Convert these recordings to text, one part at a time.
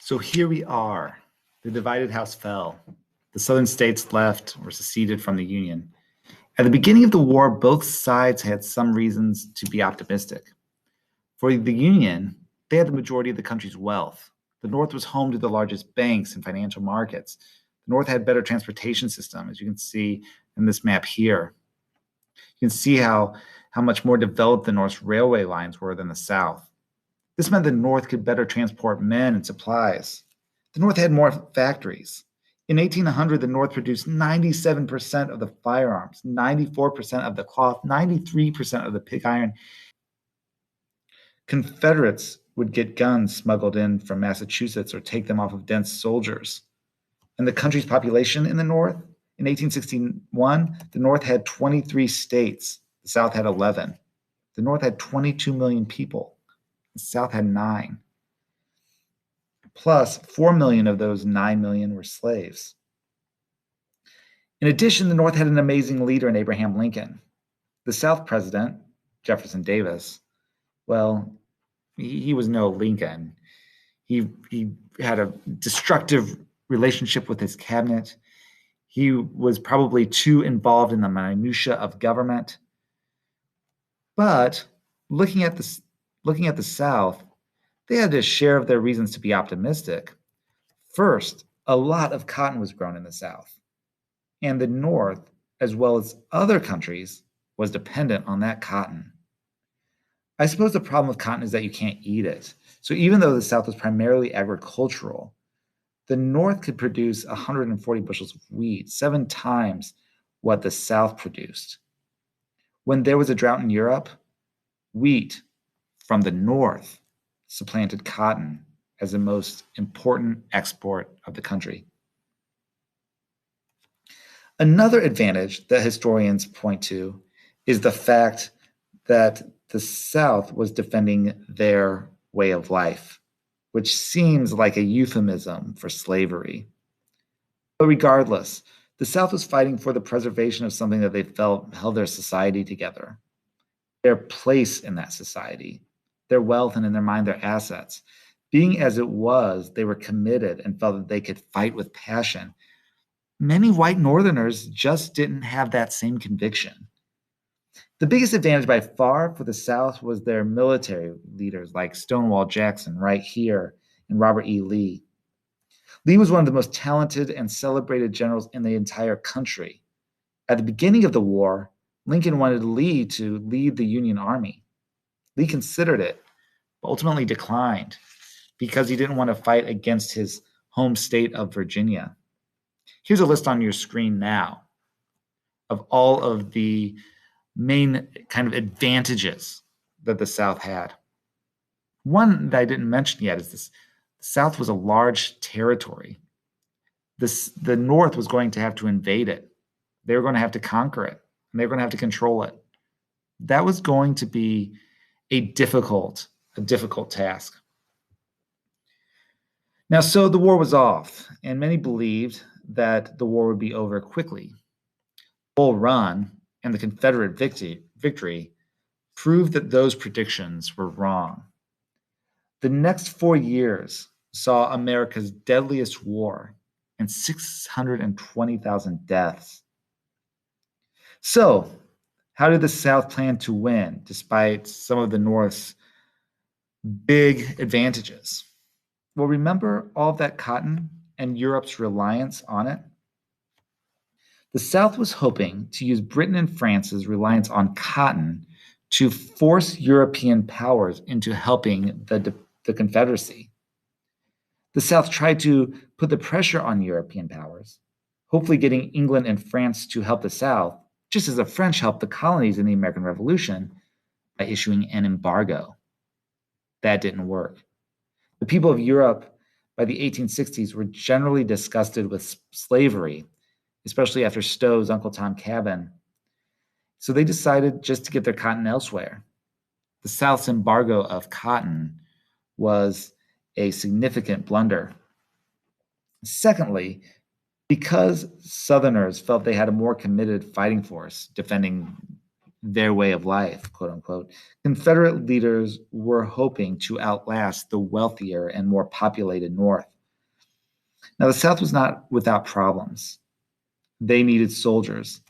So here we are. The divided house fell. The southern states left or seceded from the Union. At the beginning of the war, both sides had some reasons to be optimistic. For the Union, they had the majority of the country's wealth. The North was home to the largest banks and financial markets. The North had better transportation system, as you can see in this map here. You can see how much more developed the North's railway lines were than the South. This meant the North could better transport men and supplies. The North had more factories. In 1800, the North produced 97% of the firearms, 94% of the cloth, 93% of the pig iron. Confederates would get guns smuggled in from Massachusetts or take them off of dense soldiers. And the country's population in the North, in 1861, the North had 23 states. The South had 11. The North had 22 million people. The South had 9. Plus, 4 million of those 9 million were slaves. In addition, the North had an amazing leader in Abraham Lincoln. The South president, Jefferson Davis, well, he was no Lincoln. He had a destructive relationship with his cabinet. He was probably too involved in the minutiae of government. But looking at the South, they had a share of their reasons to be optimistic. First, a lot of cotton was grown in the South, and the North, as well as other countries, was dependent on that cotton. I suppose the problem with cotton is that you can't eat it. So even though the South was primarily agricultural, the North could produce 140 bushels of wheat, 7 times what the South produced. When there was a drought in Europe, wheat from the North supplanted cotton as the most important export of the country. Another advantage that historians point to is the fact that the South was defending their way of life, which seems like a euphemism for slavery. But regardless, the South was fighting for the preservation of something that they felt held their society together, their place in that society, their wealth, and in their mind, their assets. Being as it was, they were committed and felt that they could fight with passion. Many white Northerners just didn't have that same conviction. The biggest advantage by far for the South was their military leaders like Stonewall Jackson right here and Robert E. Lee. Lee was one of the most talented and celebrated generals in the entire country. At the beginning of the war, Lincoln wanted Lee to lead the Union Army. Lee considered it, but ultimately declined because he didn't want to fight against his home state of Virginia. Here's a list on your screen now of all of the main kind of advantages that the South had. One that I didn't mention yet is this: the South was a large territory. The North was going to have to invade it. They were going to have to conquer it, and they were going to have to control it. That was going to be a difficult task. Now, so the war was off, and many believed that the war would be over quickly. Bull Run and the Confederate victory proved that those predictions were wrong. The next 4 years saw America's deadliest war and 620,000 deaths. So, how did the South plan to win despite some of the North's big advantages? Well, remember all of that cotton and Europe's reliance on it? The South was hoping to use Britain and France's reliance on cotton to force European powers into helping the Confederacy. The South tried to put the pressure on European powers, hopefully getting England and France to help the South, just as the French helped the colonies in the American Revolution by issuing an embargo. That didn't work. The people of Europe by the 1860s were generally disgusted with slavery, especially after Stowe's Uncle Tom Cabin. So they decided just to get their cotton elsewhere. The South's embargo of cotton was a significant blunder. Secondly, because Southerners felt they had a more committed fighting force defending their way of life, quote unquote, Confederate leaders were hoping to outlast the wealthier and more populated North. Now, the South was not without problems. They needed soldiers.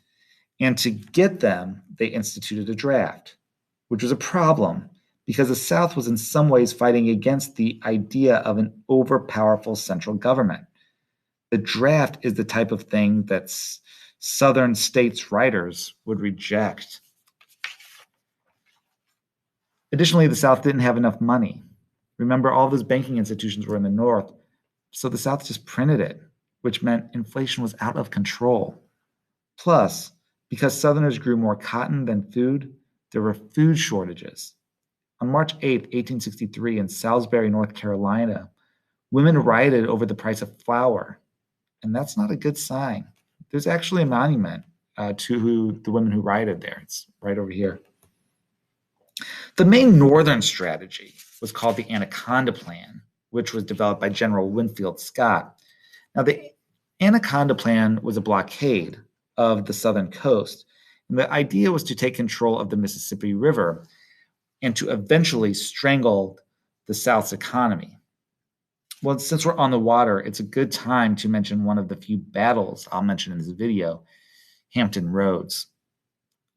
And to get them, they instituted a draft, which was a problem because the South was in some ways fighting against the idea of an overpowerful central government. The draft is the type of thing that Southern states' writers would reject. Additionally, the South didn't have enough money. Remember, all those banking institutions were in the North, so the South just printed it, which meant inflation was out of control. Plus, because Southerners grew more cotton than food, there were food shortages. On March 8, 1863, in Salisbury, North Carolina, women rioted over the price of flour, and that's not a good sign. There's actually a monument to the women who rioted there. It's right over here. The main Northern strategy was called the Anaconda Plan, which was developed by General Winfield Scott. Now, the Anaconda Plan was a blockade of the southern coast, and the idea was to take control of the Mississippi River and to eventually strangle the South's economy. Well, since we're on the water, it's a good time to mention one of the few battles I'll mention in this video, Hampton Roads.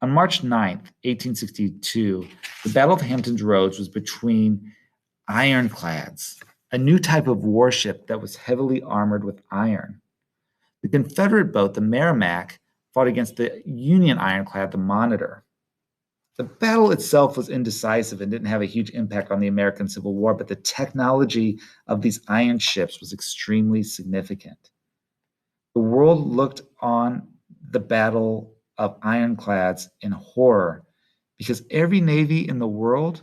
On March 9th, 1862, the Battle of Hampton Roads was between ironclads, a new type of warship that was heavily armored with iron. The Confederate boat, the Merrimac, fought against the Union ironclad, the Monitor. The battle itself was indecisive and didn't have a huge impact on the American Civil War, but the technology of these iron ships was extremely significant. The world looked on the Battle of Ironclads in horror because every navy in the world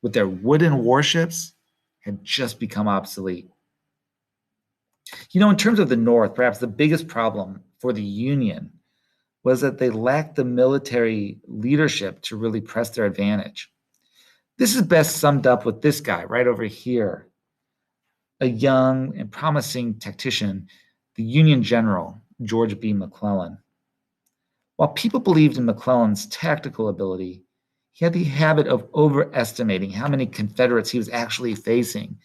with their wooden warships had just become obsolete. You know, in terms of the North, perhaps the biggest problem for the Union was that they lacked the military leadership to really press their advantage. This is best summed up with this guy right over here, a young and promising tactician, the Union General, George B. McClellan. While people believed in McClellan's tactical ability, he had the habit of overestimating how many Confederates he was actually facing.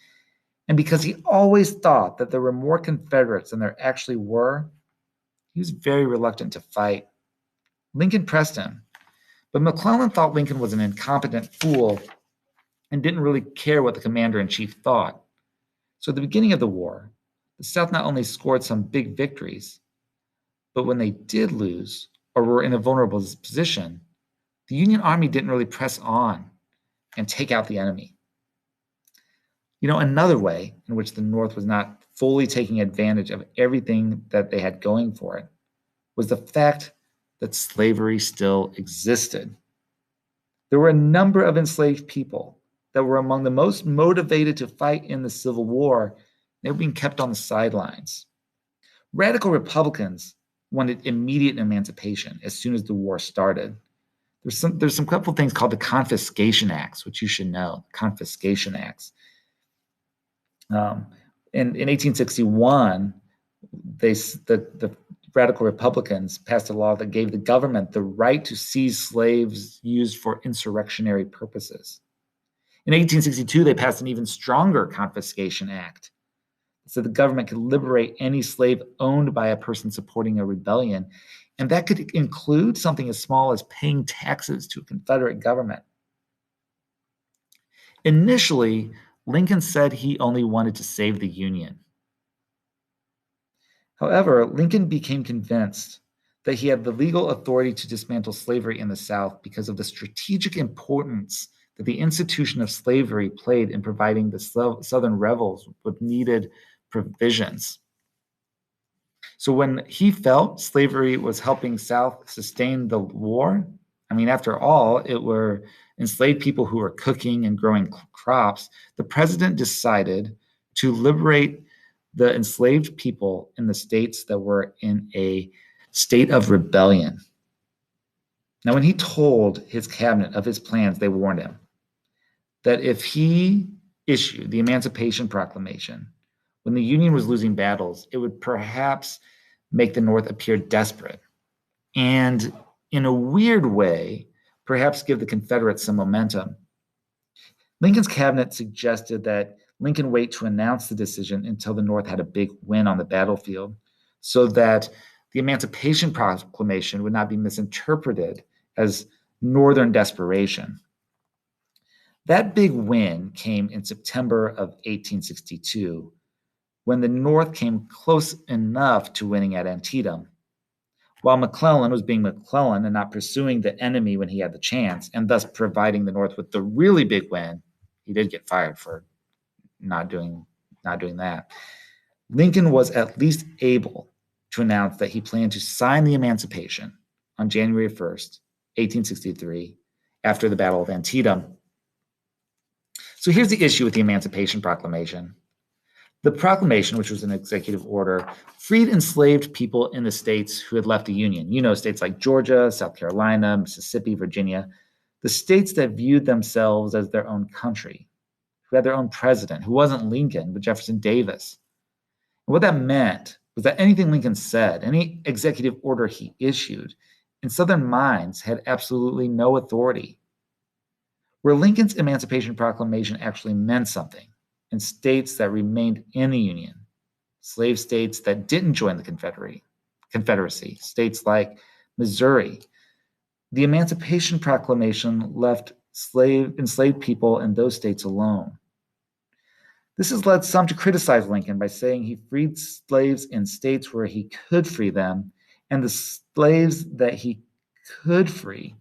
And because he always thought that there were more Confederates than there actually were, he was very reluctant to fight. Lincoln pressed him, but McClellan thought Lincoln was an incompetent fool and didn't really care what the commander-in-chief thought. So at the beginning of the war, the South not only scored some big victories, but when they did lose or were in a vulnerable position, the Union Army didn't really press on and take out the enemy. You know, another way in which the North was not fully taking advantage of everything that they had going for it was the fact that slavery still existed. There were a number of enslaved people that were among the most motivated to fight in the Civil War. They were being kept on the sidelines. Radical Republicans wanted immediate emancipation as soon as the war started. There's some couple things called the Confiscation Acts, which you should know. Confiscation Acts. In 1861, the Radical Republicans passed a law that gave the government the right to seize slaves used for insurrectionary purposes. In 1862, they passed an even stronger Confiscation Act, so the government could liberate any slave owned by a person supporting a rebellion, and that could include something as small as paying taxes to a Confederate government. Initially, Lincoln said he only wanted to save the Union. However, Lincoln became convinced that he had the legal authority to dismantle slavery in the South because of the strategic importance that the institution of slavery played in providing the Southern rebels with needed provisions. So when he felt slavery was helping South sustain the war, I mean, after all, it were enslaved people who were cooking and growing crops, the president decided to liberate the enslaved people in the states that were in a state of rebellion. Now, when he told his cabinet of his plans, they warned him that if he issued the Emancipation Proclamation when the Union was losing battles, it would perhaps make the North appear desperate and, in a weird way, perhaps give the Confederates some momentum. Lincoln's cabinet suggested that Lincoln wait to announce the decision until the North had a big win on the battlefield, so that the Emancipation Proclamation would not be misinterpreted as Northern desperation. That big win came in September of 1862, when the North came close enough to winning at Antietam. While McClellan was being McClellan and not pursuing the enemy when he had the chance, and thus providing the North with the really big win, he did get fired for not doing that. Lincoln was at least able to announce that he planned to sign the Emancipation on January 1st, 1863, after the Battle of Antietam. So here's the issue with the Emancipation Proclamation. The proclamation, which was an executive order, freed enslaved people in the states who had left the Union. You know, states like Georgia, South Carolina, Mississippi, Virginia, the states that viewed themselves as their own country, who had their own president, who wasn't Lincoln, but Jefferson Davis. And what that meant was that anything Lincoln said, any executive order he issued, in Southern minds had absolutely no authority. Where Lincoln's Emancipation Proclamation actually meant something, in states that remained in the Union, slave states that didn't join the Confederacy, states like Missouri, the Emancipation Proclamation left enslaved people in those states alone. This has led some to criticize Lincoln by saying he freed slaves in states where he could free them, and the slaves that he could free,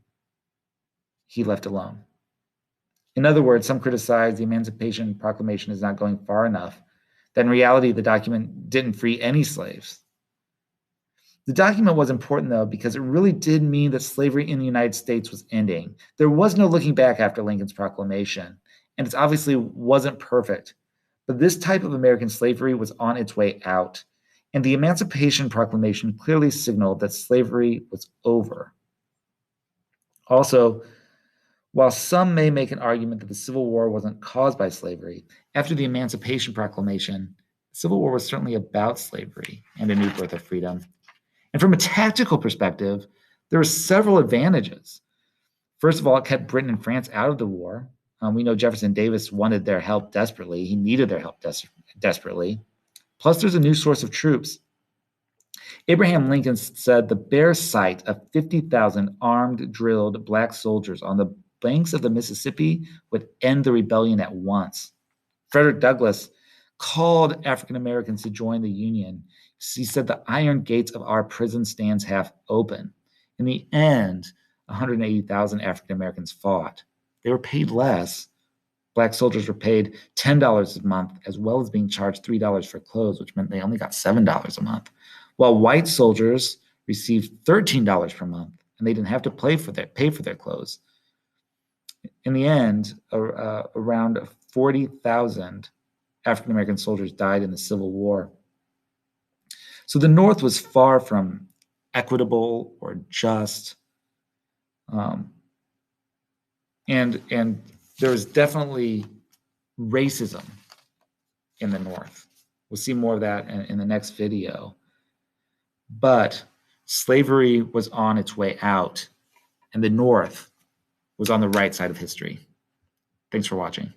he left alone. In other words, some criticize the Emancipation Proclamation as not going far enough, that in reality, the document didn't free any slaves. The document was important, though, because it really did mean that slavery in the United States was ending. There was no looking back after Lincoln's proclamation, and it obviously wasn't perfect. But this type of American slavery was on its way out, and the Emancipation Proclamation clearly signaled that slavery was over. Also, while some may make an argument that the Civil War wasn't caused by slavery, after the Emancipation Proclamation, the Civil War was certainly about slavery and a new birth of freedom. And from a tactical perspective, there were several advantages. First of all, it kept Britain and France out of the war. We know Jefferson Davis wanted their help desperately. He needed their help desperately. Plus, there's a new source of troops. Abraham Lincoln said the bare sight of 50,000 armed, drilled black soldiers on the banks of the Mississippi would end the rebellion at once. Frederick Douglass called African Americans to join the Union. He said the iron gates of our prison stands half open. In the end, 180,000 African Americans fought. They were paid less. Black soldiers were paid $10 a month, as well as being charged $3 for clothes, which meant they only got $7 a month, while white soldiers received $13 per month, and they didn't have to pay for their clothes. In the end, around 40,000 African American soldiers died in the Civil War. So the North was far from equitable or just, and there was definitely racism in the North. We'll see more of that in the next video. But slavery was on its way out, and the North was on the right side of history. Thanks for watching.